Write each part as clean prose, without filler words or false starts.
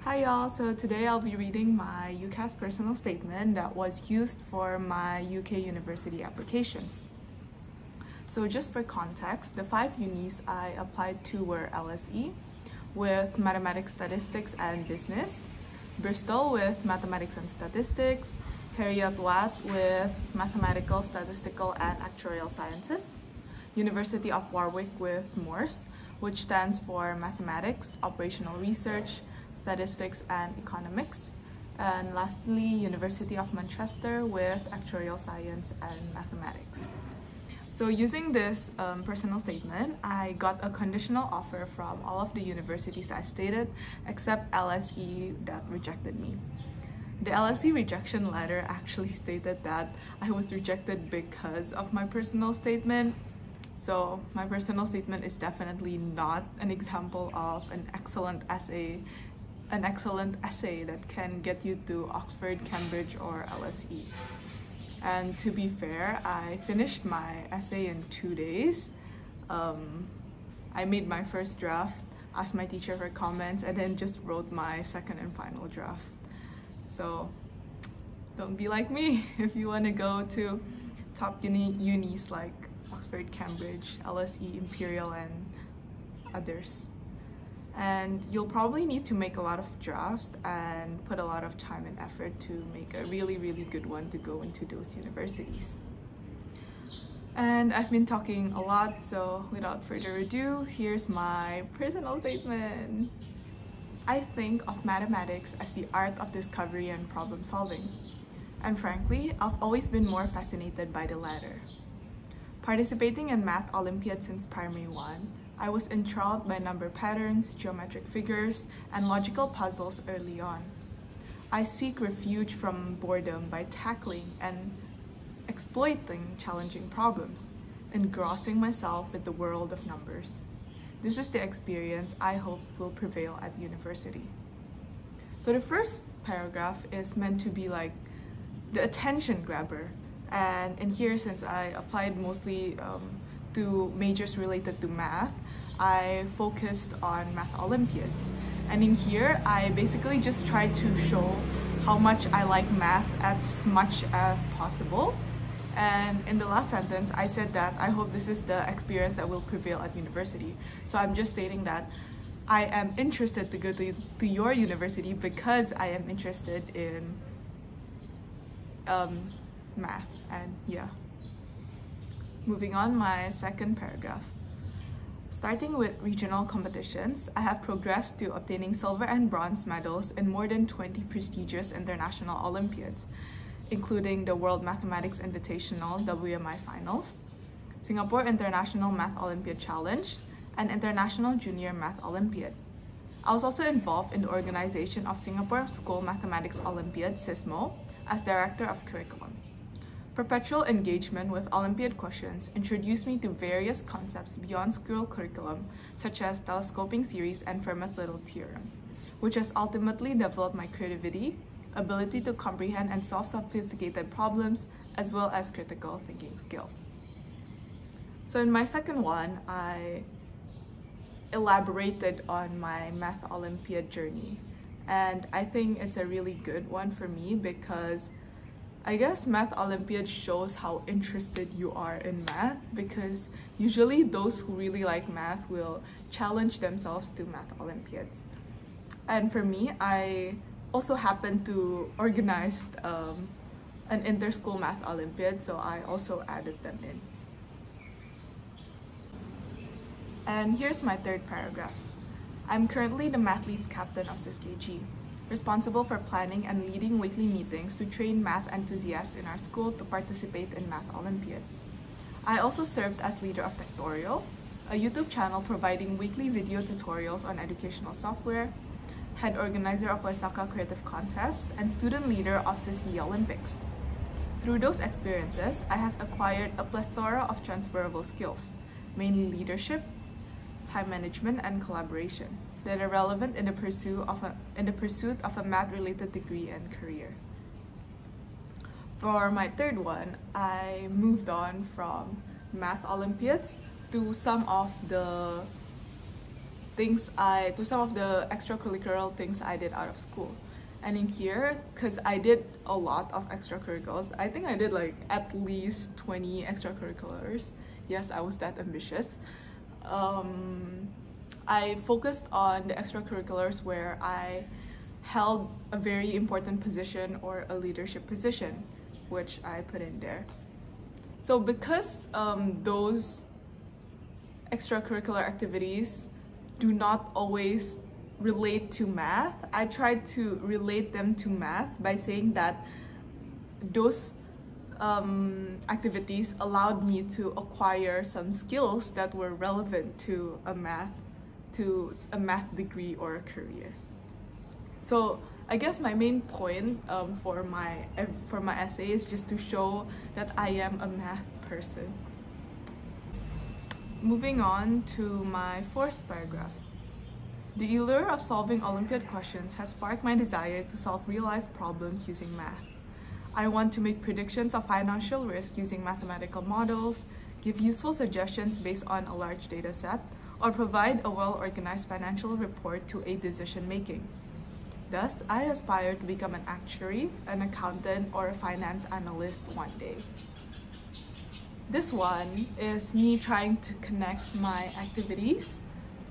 Hi y'all, so today I'll be reading my UCAS personal statement that was used for my UK university applications. So just for context, the 5 unis I applied to were LSE with Mathematics, Statistics and Business, Bristol with Mathematics and Statistics, Heriot-Watt with Mathematical, Statistical and Actuarial Sciences, University of Warwick with Morse, which stands for Mathematics, Operational Research, Statistics and Economics, and lastly University of Manchester with Actuarial Science and Mathematics. So using this personal statement, I got a conditional offer from all of the universities I stated except LSE that rejected me. The LSE rejection letter actually stated that I was rejected because of my personal statement. So my personal statement is definitely not an example of an excellent essay that can get you to Oxford, Cambridge or LSE. And to be fair, I finished my essay in 2 days. I made my first draft, asked my teacher for comments, and then just wrote my second and final draft. So don't be like me if you want to go to top unis like Oxford, Cambridge, LSE, Imperial and others. And you'll probably need to make a lot of drafts and put a lot of time and effort to make a really good one to go into those universities. And I've been talking a lot, so without further ado, here's my personal statement. I think of mathematics as the art of discovery and problem solving. And frankly, I've always been more fascinated by the latter. Participating in math Olympiads since primary 1, I was enthralled by number patterns, geometric figures, and logical puzzles early on. I seek refuge from boredom by tackling and exploiting challenging problems, engrossing myself with the world of numbers. This is the experience I hope will prevail at university. So the first paragraph is meant to be like the attention grabber. And in here, since I applied mostly to majors related to math, I focused on math Olympiads. And in here, I basically just tried to show how much I like math as much as possible. And in the last sentence, I said that I hope this is the experience that will prevail at university. So I'm just stating that I am interested to go to your university because I am interested in math. And yeah. Moving on, my second paragraph. Starting with regional competitions, I have progressed to obtaining silver and bronze medals in more than 20 prestigious international Olympiads, including the World Mathematics Invitational WMI Finals, Singapore International Math Olympiad Challenge, and International Junior Math Olympiad. I was also involved in the organization of Singapore School Mathematics Olympiad, SISMO, as Director of Curriculum. Perpetual engagement with Olympiad questions introduced me to various concepts beyond school curriculum, such as telescoping series and Fermat's Little Theorem, which has ultimately developed my creativity, ability to comprehend and solve sophisticated problems, as well as critical thinking skills. So in my second one, I elaborated on my Math Olympiad journey. And I think it's a really good one for me because I guess Math Olympiad shows how interested you are in math, because usually those who really like math will challenge themselves to Math Olympiads. And for me, I also happened to organize an inter-school Math Olympiad, so I also added them in. And here's my third paragraph. I'm currently the Math Leads Captain of SISKG, responsible for planning and leading weekly meetings to train math enthusiasts in our school to participate in Math Olympiad. I also served as leader of Actuarial, a YouTube channel providing weekly video tutorials on educational software, head organizer of Osaka Creative Contest, and student leader of SISE Olympics. Through those experiences, I have acquired a plethora of transferable skills, mainly leadership, time management, and collaboration, that are relevant in the pursuit of a math-related degree and career. For my third one, I moved on from Math Olympiads to some of the some of the extracurricular things I did out of school. And in here, because I did a lot of extracurriculars, I think I did like at least 20 extracurriculars. Yes, I was that ambitious. I focused on the extracurriculars where I held a very important position or a leadership position, which I put in there. So because those extracurricular activities do not always relate to math, I tried to relate them to math by saying that those activities allowed me to acquire some skills that were relevant to a math degree or a career. So I guess my main point for my essay is just to show that I am a math person. Moving on to my fourth paragraph. The allure of solving Olympiad questions has sparked my desire to solve real-life problems using math. I want to make predictions of financial risk using mathematical models, give useful suggestions based on a large data set, or provide a well-organized financial report to aid decision-making. Thus, I aspire to become an actuary, an accountant, or a finance analyst one day. This one is me trying to connect my activities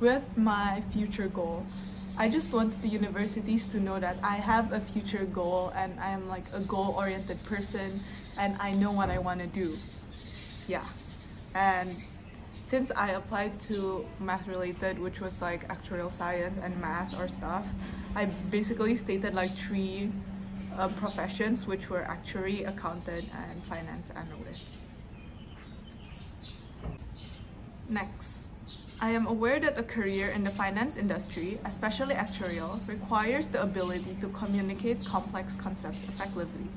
with my future goal. I just want the universities to know that I have a future goal and I am like a goal-oriented person and I know what I want to do. Yeah. And since I applied to math-related, which was like actuarial science and math or stuff, I basically stated like three professions, which were actuary, accountant, and finance analyst. Next, I am aware that a career in the finance industry, especially actuarial, requires the ability to communicate complex concepts effectively.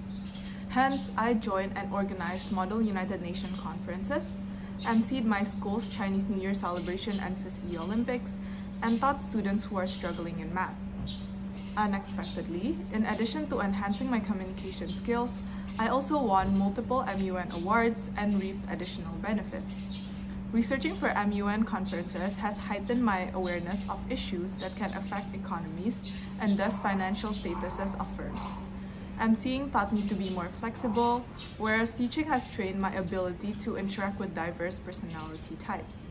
Hence, I joined and organized Model United Nations conferences, emceed my school's Chinese New Year celebration and CISE Olympics, and taught students who are struggling in math. Unexpectedly, in addition to enhancing my communication skills, I also won multiple MUN awards and reaped additional benefits. Researching for MUN conferences has heightened my awareness of issues that can affect economies and thus financial statuses of firms. Emceeing taught me to be more flexible, whereas teaching has trained my ability to interact with diverse personality types.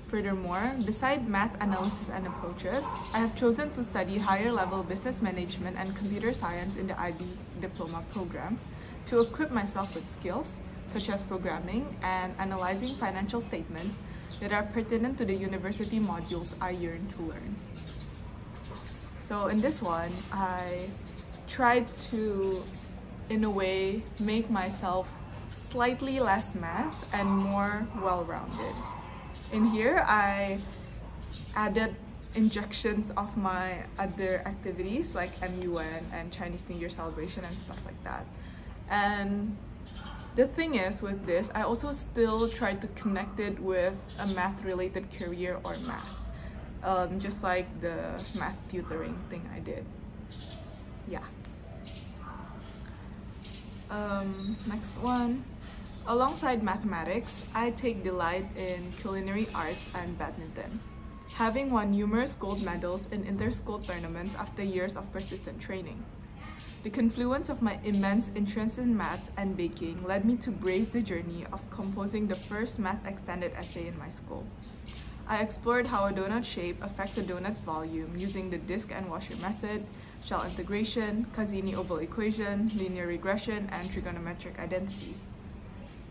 Furthermore, beside math analysis and approaches, I have chosen to study higher-level business management and computer science in the IB diploma program to equip myself with skills such as programming and analyzing financial statements that are pertinent to the university modules I yearn to learn. So in this one, I tried to, in a way, make myself slightly less math and more well-rounded. In here, I added injections of my other activities like MUN and Chinese New Year celebration and stuff like that. And the thing is with this, I also still try to connect it with a math-related career or math, just like the math tutoring thing I did. Yeah. Next one. Alongside mathematics, I take delight in culinary arts and badminton, having won numerous gold medals in inter-school tournaments after years of persistent training. The confluence of my immense interest in maths and baking led me to brave the journey of composing the first math extended essay in my school. I explored how a donut shape affects a donut's volume using the disk and washer method, shell integration, Cassini oval equation, linear regression, and trigonometric identities.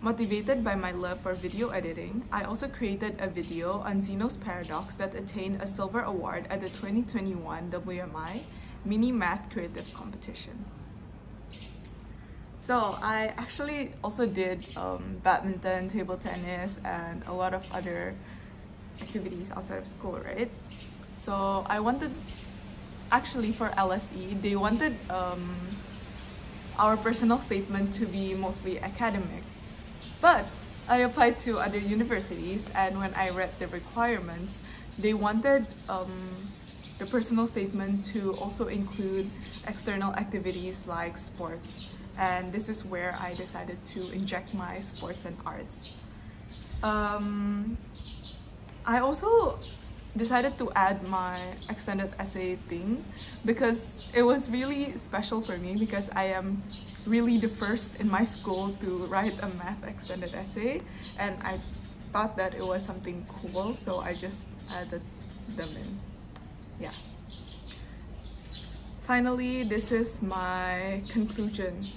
Motivated by my love for video editing, I also created a video on Zeno's paradox that attained a silver award at the 2021 WMI Mini Math Creative Competition. So I actually also did badminton, table tennis, and a lot of other activities outside of school, right? So I wanted, actually for LSE, they wanted our personal statement to be mostly academic. But I applied to other universities, and when I read the requirements, they wanted the personal statement to also include external activities like sports. And this is where I decided to inject my sports and arts. I also decided to add my extended essay thing because it was really special for me because I am really the first in my school to write a math extended essay, and I thought that it was something cool, so I just added them in. Yeah. Finally, this is my conclusion.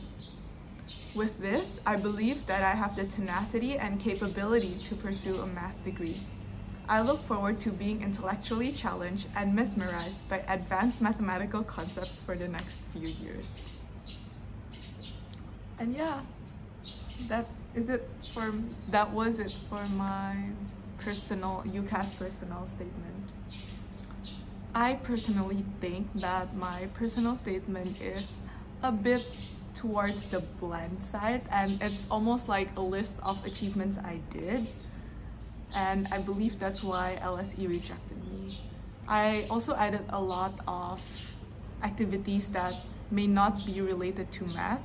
With this, I believe that I have the tenacity and capability to pursue a math degree. I look forward to being intellectually challenged and mesmerized by advanced mathematical concepts for the next few years. And yeah, that was it for my UCAS personal statement. I personally think that my personal statement is a bit towards the bland side, and it's almost like a list of achievements I did, and I believe that's why LSE rejected me. I also added a lot of activities that may not be related to math,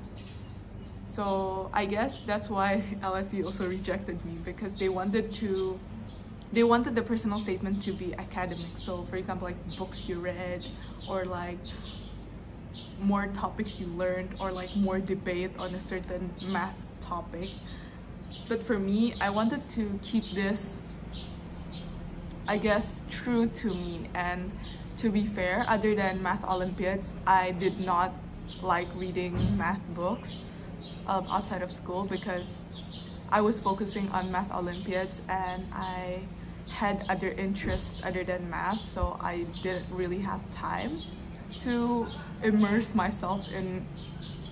so I guess that's why LSE also rejected me, because they wanted the personal statement to be academic. So for example, like books you read, or like more topics you learned, or like more debate on a certain math topic. But for me, I wanted to keep this, I guess, true to me. And to be fair, other than math Olympiads, I did not like reading math books outside of school because I was focusing on math Olympiads and I had other interests other than math, so I didn't really have time to immerse myself in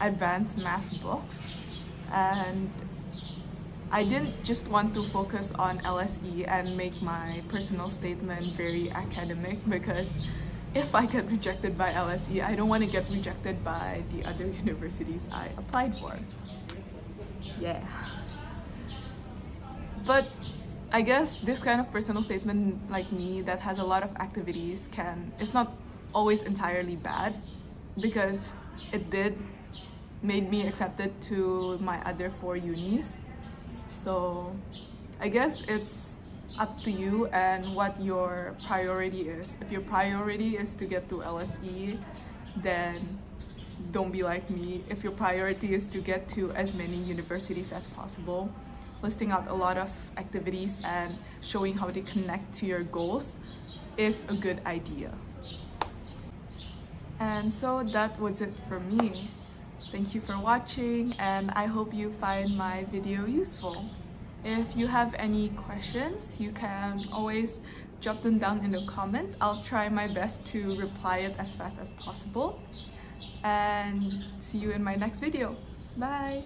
advanced math books. And I didn't just want to focus on LSE and make my personal statement very academic, because if I get rejected by LSE, I don't want to get rejected by the other universities I applied for. Yeah. But I guess this kind of personal statement, like me, that has a lot of activities, it's not always entirely bad, because it made me accepted to my other 4 unis. So I guess it's up to you and what your priority is. If your priority is to get to LSE, then don't be like me. If your priority is to get to as many universities as possible, listing out a lot of activities and showing how they connect to your goals is a good idea. And so that was it for me. Thank you for watching, and I hope you find my video useful. If you have any questions, you can always drop them down in the comment. I'll try my best to reply it as fast as possible. And see you in my next video. Bye!